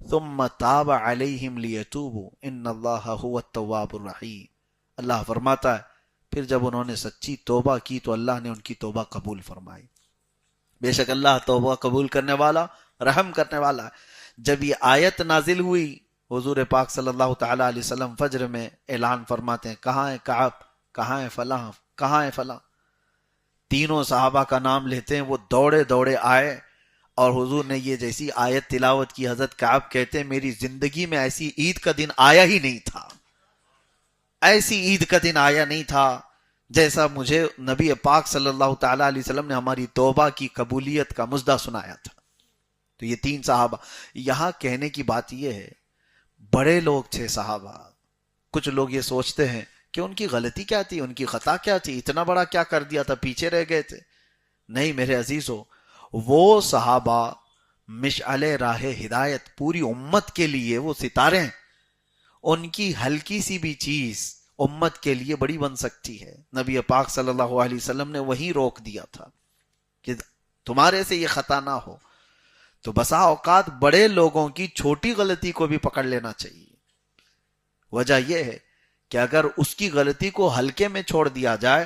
ثم تاب علیہم لیتوبوا ان اللہ هو التواب الرحیم. اللہ فرماتا ہے پھر جب انہوں نے سچی توبہ کی تو اللہ نے ان کی توبہ قبول فرمائی. بے شک اللہ توبہ قبول کرنے والا، رحم کرنے والا ہے. جب یہ آیت نازل ہوئی حضور پاک صلی اللہ تعالی علیہ وسلم فجر میں اعلان فرماتے ہیں کہاں ہے کعب، کہاں ہے فلاں، کہاں ہے فلاں. تینوں صحابہ کا نام لیتے ہیں، وہ دوڑے دوڑے آئے اور حضور نے یہ جیسی آیت تلاوت کی، حضرت کعب کہتے ہیں میری زندگی میں ایسی عید کا دن آیا ہی نہیں تھا، ایسی عید کا دن آیا نہیں تھا جیسا مجھے نبی پاک صلی اللہ تعالی علیہ وسلم نے ہماری توبہ کی قبولیت کا مژدہ سنایا تھا. تو یہ 3 صحابہ، یہاں کہنے کی بات یہ ہے بڑے لوگ تھے صحابہ. کچھ لوگ یہ سوچتے ہیں کہ ان کی غلطی کیا تھی، ان کی خطا کیا تھی، اتنا بڑا کیا کر دیا تھا، پیچھے رہ گئے تھے. نہیں میرے عزیزو، وہ صحابہ مشعل راہ ہدایت پوری امت کے لیے، وہ ستارے ہیں. ان کی ہلکی سی بھی چیز امت کے لیے بڑی بن سکتی ہے. نبی پاک صلی اللہ علیہ وسلم نے وہیں روک دیا تھا کہ تمہارے سے یہ خطا نہ ہو. تو بسا اوقات بڑے لوگوں کی چھوٹی غلطی کو بھی پکڑ لینا چاہیے. وجہ یہ ہے کہ اگر اس کی غلطی کو ہلکے میں چھوڑ دیا جائے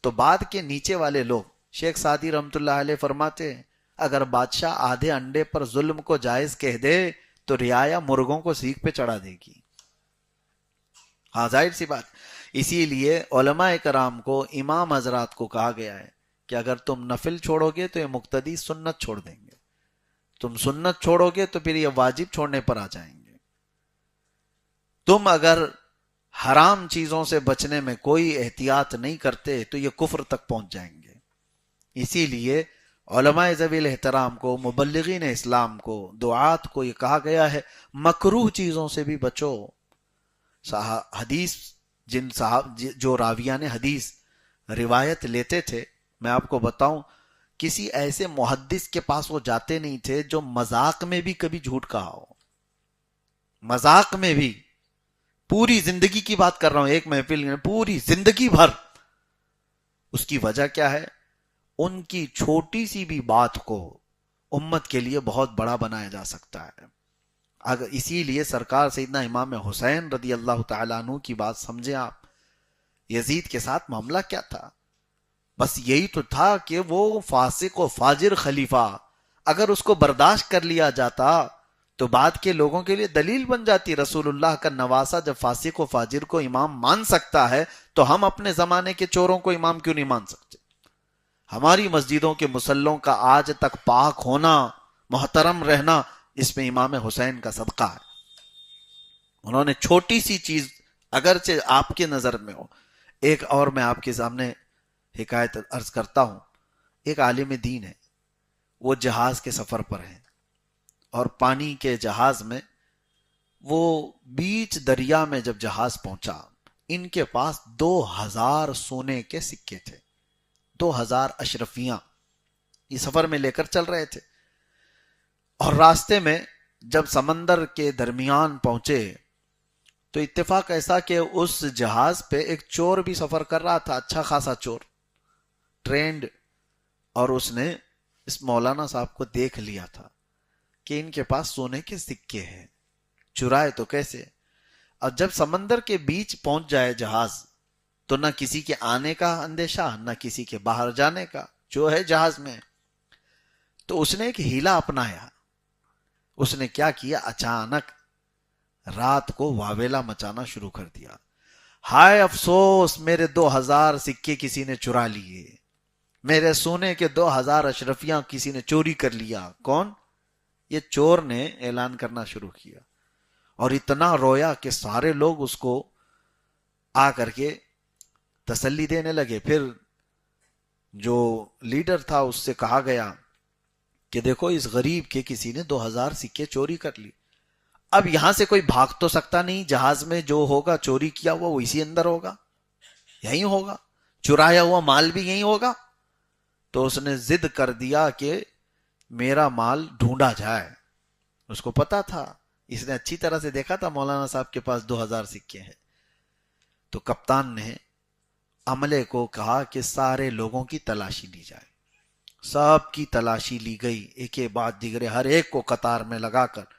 تو بعد کے نیچے والے لوگ، شیخ سعدی رحمت اللہ علیہ فرماتے ہیں اگر بادشاہ آدھے انڈے پر ظلم کو جائز کہہ دے تو رعایا مرغوں کو سیخ پہ چڑھا دے گی. ہاں ظاہر سی بات. اسی لیے علماء کرام کو، امام حضرات کو کہا گیا ہے کہ اگر تم نفل چھوڑو گے تو یہ مقتدی سنت چھوڑ دیں گے، تم سنت چھوڑو گے تو پھر یہ واجب چھوڑنے پر آ جائیں گے. تم اگر حرام چیزوں سے بچنے میں کوئی احتیاط نہیں کرتے تو یہ کفر تک پہنچ جائیں گے. اسی لیے علماء ذوی الاحترام کو، مبلغین اسلام کو، دعات کو یہ کہا گیا ہے مکروہ چیزوں سے بھی بچو. حدیث جن صاحب جو راویان حدیث روایت لیتے تھے، میں آپ کو بتاؤں کسی ایسے محدث کے پاس وہ جاتے نہیں تھے جو مذاق میں بھی کبھی جھوٹ کہا ہو. مذاق میں بھی، پوری زندگی کی بات کر رہا ہوں، ایک محفل میں پوری زندگی بھر. اس کی وجہ کیا ہے؟ ان کی چھوٹی سی بھی بات کو امت کے لیے بہت بڑا بنایا جا سکتا ہے. اگر اسی لیے سرکار سیدنا امام حسین رضی اللہ تعالیٰ عنہ کی بات سمجھیں آپ. یزید کے ساتھ معاملہ کیا تھا؟ بس یہی تو تھا کہ وہ فاسق و فاجر خلیفہ، اگر اس کو برداشت کر لیا جاتا تو بعد کے لوگوں کے لیے دلیل بن جاتی. رسول اللہ کا نواسہ جب فاسق و فاجر کو امام مان سکتا ہے تو ہم اپنے زمانے کے چوروں کو امام کیوں نہیں مان سکتے؟ ہماری مسجدوں کے مصلوں کا آج تک پاک ہونا، محترم رہنا، اس میں امام حسین کا صدقہ ہے. انہوں نے چھوٹی سی چیز اگرچہ آپ کے نظر میں ہو. ایک اور میں آپ کے سامنے حکایت عرض کرتا ہوں. ایک عالم دین ہے، وہ جہاز کے سفر پر ہیں اور پانی کے جہاز میں، وہ بیچ دریا میں جب جہاز پہنچا، ان کے پاس 2000 سونے کے سکے تھے، 2000 اشرفیاں یہ سفر میں لے کر چل رہے تھے. اور راستے میں جب سمندر کے درمیان پہنچے تو اتفاق ایسا کہ اس جہاز پہ ایک چور بھی سفر کر رہا تھا، اچھا خاصا چور، ٹرینڈ. اور اس نے اس مولانا صاحب کو دیکھ لیا تھا کہ ان کے پاس سونے کے سکے ہیں، چرائے تو کیسے. اور جب سمندر کے بیچ پہنچ جائے جہاز تو نہ کسی کے آنے کا اندیشہ، نہ کسی کے باہر جانے کا، جو ہے جہاز میں. تو اس نے ایک ہیلا اپنایا. اس نے کیا کیا, اچانک رات کو واویلا مچانا شروع کر دیا. ہائے افسوس, میرے 2000 سکے کسی نے چرا لیے, میرے سونے کے 2000 اشرفیاں کسی نے چوری کر لیا. کون؟ یہ چور نے اعلان کرنا شروع کیا. اور اتنا رویا کہ سارے لوگ اس کو آ کر کے تسلی دینے لگے. پھر جو لیڈر تھا اس سے کہا گیا کہ دیکھو اس غریب کے کسی نے 2000 سکے چوری کر لی. اب یہاں سے کوئی بھاگ تو سکتا نہیں, جہاز میں جو ہوگا چوری کیا ہوا وہ اسی اندر ہوگا, یہی ہوگا, چرایا ہوا مال بھی یہی ہوگا. تو اس نے ضد کر دیا کہ میرا مال ڈھونڈا جائے. اس کو پتا تھا, اس نے اچھی طرح سے دیکھا تھا مولانا صاحب کے پاس 2000 سکے ہیں. تو کپتان نے عملے کو کہا کہ سارے لوگوں کی تلاشی لی جائے. سب کی تلاشی لی گئی, ایک کے بعد دیگرے, ہر ایک کو قطار میں لگا کر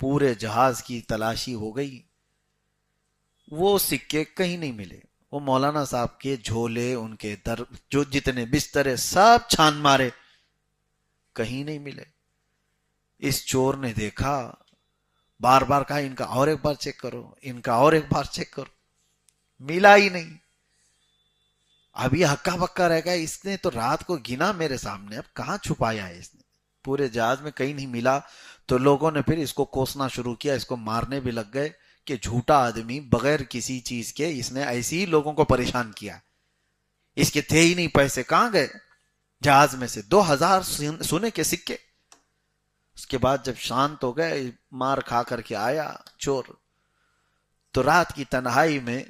پورے جہاز کی تلاشی ہو گئی. وہ سکے کہیں نہیں ملے. وہ مولانا صاحب کے جھولے, ان کے در, جو جتنے بسترے, سب چھان مارے, کہیں نہیں ملے. اس چور نے دیکھا, بار بار کہا ان کا اور ایک بار چیک کرو, ان کا اور ایک بار چیک کرو, ملا ہی نہیں. اب یہ ہکا بکا رہ گیا, اس نے تو رات کو گنا میرے سامنے, اب کہاں چھپایا ہے اس نے, پورے جہاز میں کہیں نہیں ملا. تو لوگوں نے پھر اس کو کوسنا شروع کیا, اس کو مارنے بھی لگ گئے کہ جھوٹا آدمی, بغیر کسی چیز کے اس نے ایسے ہی لوگوں کو پریشان کیا, اس کے تھے ہی نہیں پیسے, کہاں گئے جہاز میں سے 2000 سونے کے سکے. اس کے بعد جب شانت ہو گئے, مار کھا کر کے آیا چور, تو رات کی تنہائی میں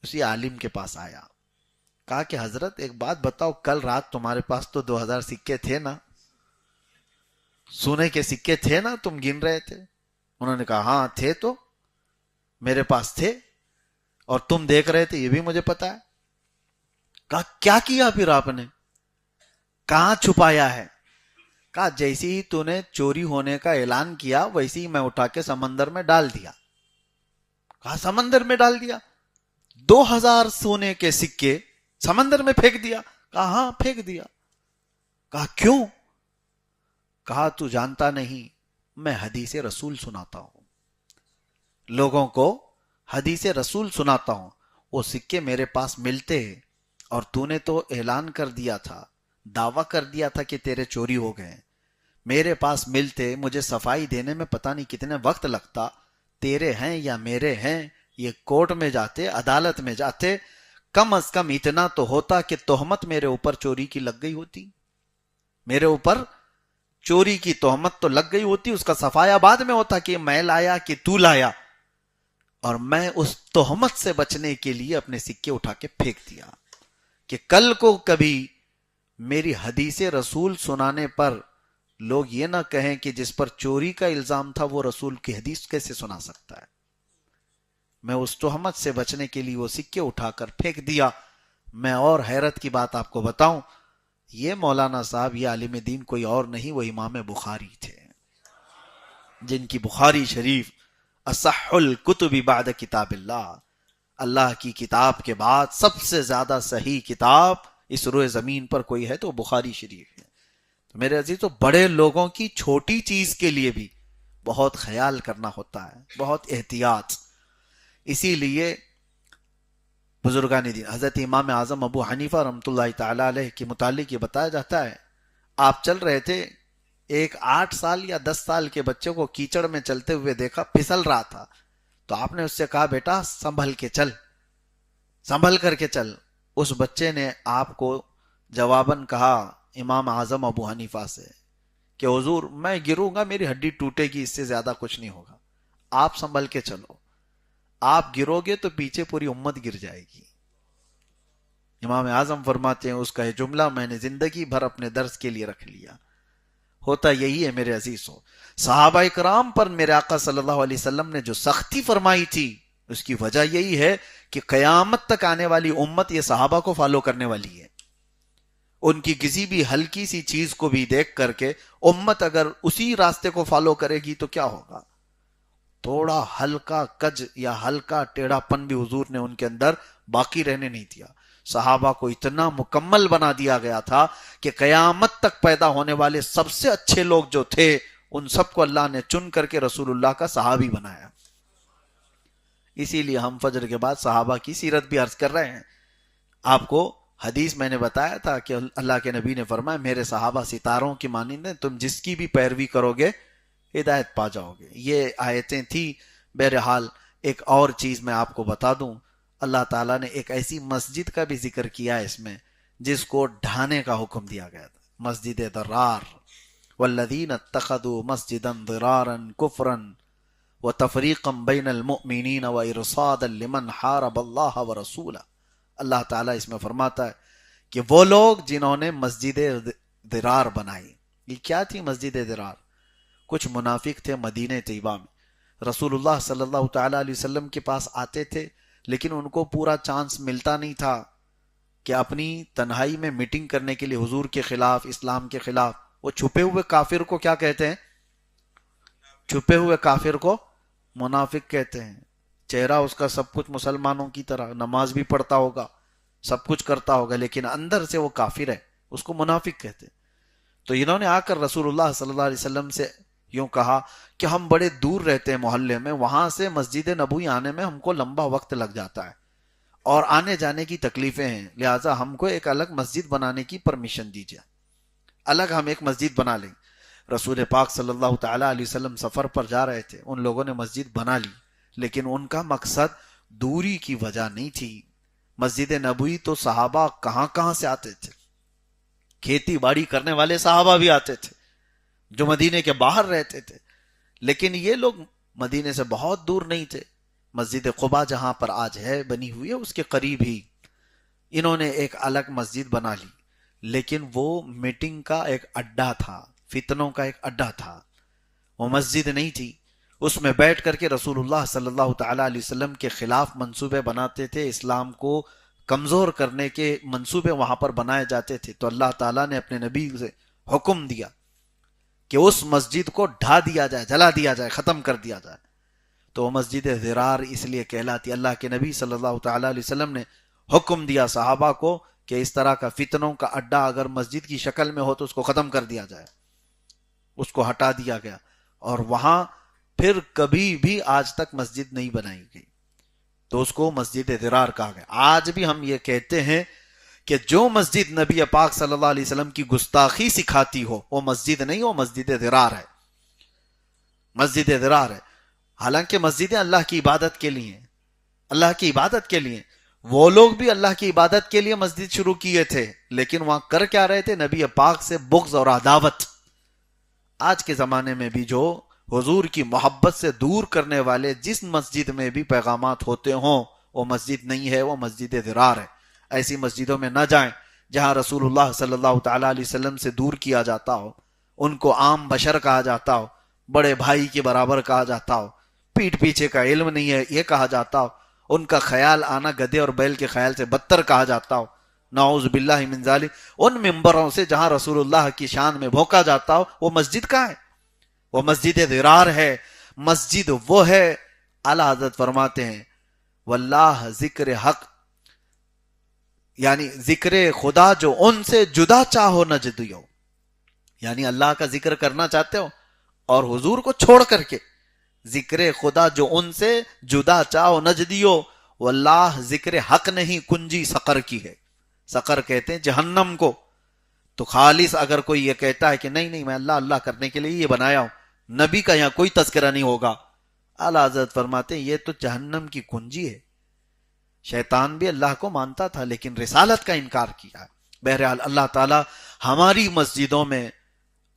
اسی عالم کے پاس آیا. کہا کہ حضرت ایک بات بتاؤ, کل رات تمہارے پاس تو 2000 سکے تھے نا, سونے کے سکے تھے نا, تم گن رہے تھے؟ انہوں نے کہا ہاں تھے, تو میرے پاس تھے, اور تم دیکھ رہے تھے, یہ بھی مجھے پتا ہے. کہا کیا کیا پھر آپ نے, کہاں چھپایا ہے؟ کہا جیسے ہی تو نے چوری ہونے کا اعلان کیا ویسے ہی میں اٹھا کے سمندر میں ڈال دیا. کہا سمندر میں ڈال دیا؟ 2000 سونے کے سکے سمندر میں پھینک دیا؟ کہا ہاں پھینک دیا. کہا کیوں؟ کہا تو جانتا نہیں, میں حدیث رسول سناتا ہوں, لوگوں کو حدیث رسول سناتا ہوں. وہ سکے میرے پاس ملتے ہیں, اور تو نے تو اعلان کر دیا تھا, دعویٰ کر دیا تھا کہ تیرے چوری ہو گئے. میرے پاس ملتے, مجھے صفائی دینے میں پتہ نہیں کتنے وقت لگتا, تیرے ہیں یا میرے ہیں, یہ کورٹ میں جاتے, عدالت میں جاتے, کم از کم اتنا تو ہوتا کہ تہمت میرے اوپر چوری کی لگ گئی ہوتی, میرے اوپر چوری کی تہمت تو لگ گئی ہوتی, اس کا صفایا بعد میں ہوتا کہ میں لایا کہ تو لایا. اور میں اس تہمت سے بچنے کے لیے اپنے سکے اٹھا کے پھینک دیا کہ کل کو کبھی میری حدیث رسول سنانے پر لوگ یہ نہ کہیں کہ جس پر چوری کا الزام تھا وہ رسول کی حدیث کیسے سنا سکتا ہے. میں اس تہمت سے بچنے کے لیے وہ سکے اٹھا کر پھینک دیا. میں اور حیرت کی بات آپ کو بتاؤں, یہ مولانا صاحب, یہ عالم دین کوئی اور نہیں, وہ امام بخاری تھے, جن کی بخاری شریف اصح الکتب بعد کتاب اللہ, اللہ کی کتاب کے بعد سب سے زیادہ صحیح کتاب اس روئے زمین پر کوئی ہے تو بخاری شریف ہے. تو میرے عزیز, تو بڑے لوگوں کی چھوٹی چیز کے لیے بھی بہت خیال کرنا ہوتا ہے, بہت احتیاط. اسی لیے بزرگان دین حضرت امام اعظم ابو حنیفہ رحمۃ اللہ تعالی علیہ کے متعلق یہ بتایا جاتا ہے, آپ چل رہے تھے, ایک 8 سال یا 10 سال کے بچے کو کیچڑ میں چلتے ہوئے دیکھا, پھسل رہا تھا, تو آپ نے اس سے کہا بیٹا سنبھل کے چل, سنبھل کر کے چل. اس بچے نے آپ کو جواباً کہا امام اعظم ابو حنیفہ سے کہ حضور میں گروں گا, میری ہڈی ٹوٹے گی, اس سے زیادہ کچھ نہیں ہوگا, آپ سنبھل کے چلو, آپ گرو گے تو پیچھے پوری امت گر جائے گی. امام اعظم فرماتے ہیں اس کا یہ جملہ میں نے زندگی بھر اپنے درس کے لیے رکھ لیا. ہوتا یہی ہے میرے عزیزوں, صحابہ کرام پر میرے آقا صلی اللہ علیہ وسلم نے جو سختی فرمائی تھی اس کی وجہ یہی ہے کہ قیامت تک آنے والی امت یہ صحابہ کو فالو کرنے والی ہے. ان کی کسی بھی ہلکی سی چیز کو بھی دیکھ کر کے امت اگر اسی راستے کو فالو کرے گی تو کیا ہوگا, تھوڑا ہلکا کج یا ہلکا ٹیڑھا پن بھی حضور نے ان کے اندر باقی رہنے نہیں دیا. صحابہ کو اتنا مکمل بنا دیا گیا تھا کہ قیامت تک پیدا ہونے والے سب سے اچھے لوگ جو تھے ان سب کو اللہ نے چن کر کے رسول اللہ کا صحابی بنایا. اسی لیے ہم فجر کے بعد صحابہ کی سیرت بھی عرض کر رہے ہیں. آپ کو حدیث میں نے بتایا تھا کہ اللہ کے نبی نے فرمایا میرے صحابہ ستاروں کی مانند ہیں، تم جس کی بھی پیروی کرو گے ہدایت پا جاؤ گے. یہ آیتیں تھی. بہرحال ایک اور چیز میں آپ کو بتا دوں، اللہ تعالیٰ نے ایک ایسی مسجد کا بھی ذکر کیا ہے اس میں جس کو ڈھانے کا حکم دیا گیا تھا، مسجد ضرار. والذین اتخذوا مسجدا ضرارا کفرا وتفریقا بین المؤمنین وارصادا لمن حارب اللہ ورسولہ. اللہ تعالیٰ اس میں فرماتا ہے کہ وہ لوگ جنہوں نے مسجد ضرار بنائی. یہ کیا تھی مسجد ضرار؟ کچھ منافق تھے مدینہ طیبہ میں، رسول اللہ صلی اللہ تعالیٰ علیہ وسلم کے پاس آتے تھے لیکن ان کو پورا چانس ملتا نہیں تھا کہ اپنی تنہائی میں میٹنگ کرنے کے لیے حضور کے خلاف، اسلام کے خلاف. وہ چھپے ہوئے کافر کو کیا کہتے ہیں؟ چھپے ہوئے کافر کو منافق کہتے ہیں. چہرہ اس کا سب کچھ مسلمانوں کی طرح، نماز بھی پڑھتا ہوگا، سب کچھ کرتا ہوگا، لیکن اندر سے وہ کافر ہے، اس کو منافق کہتے ہیں. تو انہوں نے آ کر رسول اللہ صلی اللہ علیہ وسلم سے یوں کہا کہ ہم بڑے دور رہتے ہیں محلے میں، وہاں سے مسجد نبوی آنے میں ہم کو لمبا وقت لگ جاتا ہے اور آنے جانے کی تکلیفیں ہیں، لہٰذا ہم کو ایک الگ مسجد بنانے کی پرمیشن دیجیے، الگ ہم ایک مسجد بنا لیں. رسول پاک صلی اللہ تعالیٰ علیہ وسلم سفر پر جا رہے تھے، ان لوگوں نے مسجد بنا لی، لیکن ان کا مقصد دوری کی وجہ نہیں تھی. مسجد نبوی تو صحابہ کہاں کہاں سے آتے تھے، کھیتی باڑی کرنے والے صحابہ بھی آتے تھے جو مدینے کے باہر رہتے تھے، لیکن یہ لوگ مدینے سے بہت دور نہیں تھے. مسجد قباء جہاں پر آج ہے بنی ہوئی ہے، اس کے قریب ہی انہوں نے ایک الگ مسجد بنا لی، لیکن وہ میٹنگ کا ایک اڈا تھا، فتنوں کا ایک اڈا تھا، وہ مسجد نہیں تھی. اس میں بیٹھ کر کے رسول اللہ صلی اللہ تعالیٰ علیہ وسلم کے خلاف منصوبے بناتے تھے، اسلام کو کمزور کرنے کے منصوبے وہاں پر بنائے جاتے تھے. تو اللہ تعالیٰ نے اپنے نبی سے حکم دیا کہ اس مسجد کو ڈھا دیا جائے، جلا دیا جائے، ختم کر دیا جائے. تو وہ مسجد ضرار اس لیے کہلاتی. اللہ کے نبی صلی اللہ تعالیٰ علیہ وسلم نے حکم دیا صحابہ کو کہ اس طرح کا فتنوں کا اڈا اگر مسجد کی شکل میں ہو تو اس کو ختم کر دیا جائے. اس کو ہٹا دیا گیا اور وہاں پھر کبھی بھی آج تک مسجد نہیں بنائی گئی، تو اس کو مسجد ضرار کہا گیا. آج بھی ہم یہ کہتے ہیں کہ جو مسجد نبی پاک صلی اللہ علیہ وسلم کی گستاخی سکھاتی ہو وہ مسجد نہیں، وہ مسجد ضرار ہے، مسجد ضرار ہے. حالانکہ مسجدیں اللہ کی عبادت کے لیے ہیں، اللہ کی عبادت کے لیے. وہ لوگ بھی اللہ کی عبادت کے لیے مسجد شروع کیے تھے، لیکن وہاں کر کیا رہے تھے؟ نبی پاک سے بغض اور عداوت. آج کے زمانے میں بھی جو حضور کی محبت سے دور کرنے والے جس مسجد میں بھی پیغامات ہوتے ہوں وہ مسجد نہیں ہے، وہ مسجد ضرار ہے. ایسی مسجدوں میں نہ جائیں جہاں رسول اللہ صلی اللہ تعالیٰ علیہ وسلم سے دور کیا جاتا ہو، ان کو عام بشر کہا جاتا ہو، بڑے بھائی کے برابر کہا جاتا ہو، پیٹھ پیچھے کا علم نہیں ہے یہ کہا جاتا ہو، ان کا خیال آنا گدے اور بیل کے خیال سے بدتر کہا جاتا ہو، نعوذ باللہ من ذالک. ان ممبروں سے جہاں رسول اللہ کی شان میں بھونکا جاتا ہو وہ مسجد کہاں ہے؟ وہ مسجد ضرار ہے. مسجد وہ ہے، اعلیٰ حضرت فرماتے ہیں واللہ ذکر حق، یعنی ذکر خدا جو ان سے جدا چاہو نہ جدیو، یعنی اللہ کا ذکر کرنا چاہتے ہو اور حضور کو چھوڑ کر کے ذکر خدا جو ان سے جدا چاہو نہ جدیو، واللہ ذکر حق نہیں کنجی سقر کی ہے. سقر کہتے ہیں جہنم کو. تو خالص اگر کوئی یہ کہتا ہے کہ نہیں نہیں میں اللہ اللہ کرنے کے لیے یہ بنایا ہوں، نبی کا یہاں کوئی تذکرہ نہیں ہوگا، اعلیٰ حضرت فرماتے ہیں یہ تو جہنم کی کنجی ہے. شیطان بھی اللہ کو مانتا تھا لیکن رسالت کا انکار کیا. بہرحال اللہ تعالی ہماری مسجدوں میں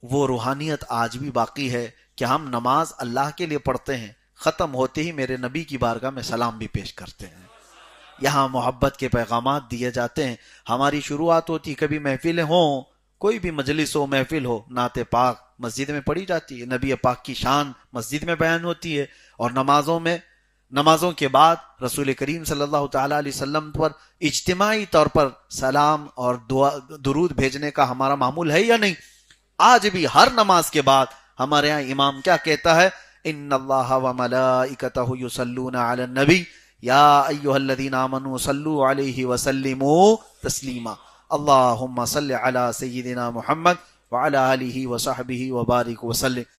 وہ روحانیت آج بھی باقی ہے کہ ہم نماز اللہ کے لیے پڑھتے ہیں، ختم ہوتے ہی میرے نبی کی بارگاہ میں سلام بھی پیش کرتے ہیں. یہاں محبت کے پیغامات دیے جاتے ہیں. ہماری شروعات ہوتی، کبھی محفلیں ہوں، کوئی بھی مجلس ہو، محفل ہو، نعت پاک مسجد میں پڑھی جاتی ہے، نبی پاک کی شان مسجد میں بیان ہوتی ہے. اور نمازوں کے بعد رسول کریم صلی اللہ تعالیٰ علیہ وسلم پر اجتماعی طور پر سلام اور درود بھیجنے کا ہمارا معمول ہے یا نہیں؟ آج بھی ہر نماز کے بعد ہمارے ہاں امام کیا کہتا ہے؟ ان اللہ و ملائکتہ یصلون علی النبی یا ایھا الذین آمنوا صلوا علیہ وسلموا تسلیما، اللہم صل علی سیدنا محمد وعلی آلہ وصحبہ وبارک وسلم۔